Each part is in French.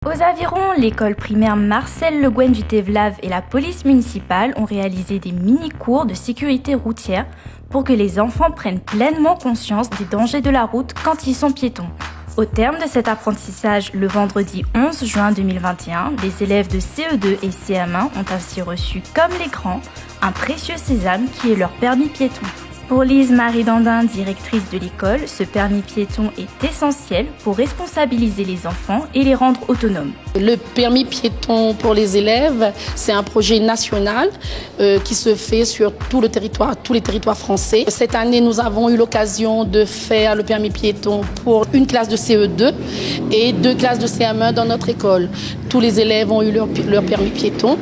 Aux Avirons, l'école primaire Marcel Le Guen du Tevlave et la police municipale ont réalisé des mini-cours de sécurité routière pour que les enfants prennent pleinement conscience des dangers de la route quand ils sont piétons. Au terme de cet apprentissage, le vendredi 11 juin 2021, les élèves de CE2 et CM1 ont ainsi reçu, comme les grands, un précieux sésame qui est leur permis piéton. Pour Lise-Marie Dandin, directrice de l'école, ce permis piéton est essentiel pour responsabiliser les enfants et les rendre autonomes. Le permis piéton pour les élèves, c'est un projet national qui se fait sur tous les territoires français. Cette année, nous avons eu l'occasion de faire le permis piéton pour une classe de CE2 et 2 classes de CM1 dans notre école. Tous les élèves ont eu leur permis piéton.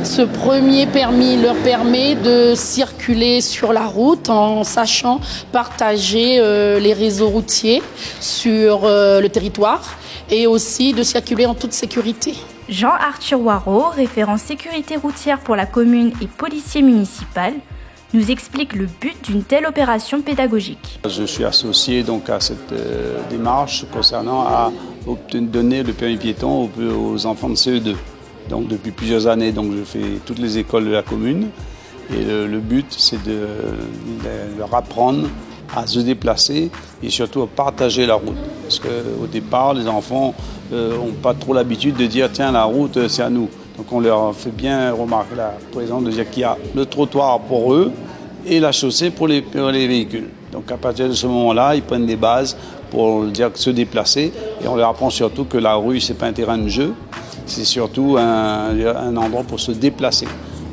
Ce premier permis leur permet de circuler sur la route en sachant partager les réseaux routiers sur le territoire et aussi de circuler en toute sécurité. Jean-Arthur Waro, référent sécurité routière pour la commune et policier municipal, nous explique le but d'une telle opération pédagogique. Je suis associé donc à cette démarche concernant à donner le permis piéton aux enfants de CE2. Donc depuis plusieurs années, donc je fais toutes les écoles de la commune et le but c'est de leur apprendre à se déplacer et surtout à partager la route. Parce qu'au départ, les enfants n'ont pas trop l'habitude de dire tiens, la route c'est à nous. Donc on leur fait bien remarquer la présence de dire qu'il y a le trottoir pour eux et la chaussée pour les véhicules. Donc à partir de ce moment-là, ils prennent des bases pour dire se déplacer et on leur apprend surtout que la rue c'est pas un terrain de jeu, c'est surtout un endroit pour se déplacer.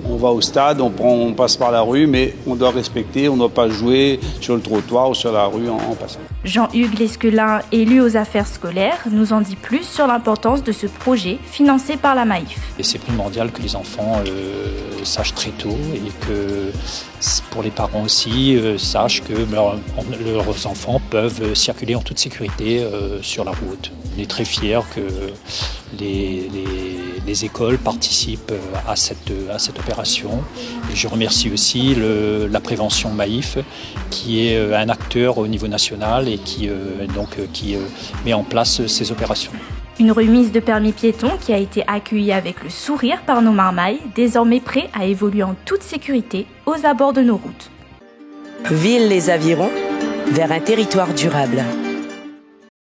On va au stade, on passe par la rue, mais on doit respecter, on ne doit pas jouer sur le trottoir ou sur la rue en passant. Jean-Hugues Lesquelin, élu aux affaires scolaires, nous en dit plus sur l'importance de ce projet financé par la Maïf. Et c'est primordial que les enfants sachent très tôt et que pour les parents aussi sachent que leurs enfants peuvent circuler en toute sécurité sur la route. On est très fiers que les écoles participent à cette opération. Et je remercie aussi la prévention Maïf qui est un acteur au niveau national et qui met en place ces opérations. Une remise de permis piéton qui a été accueillie avec le sourire par nos marmailles, désormais prêts à évoluer en toute sécurité aux abords de nos routes. Ville les Avirons, vers un territoire durable.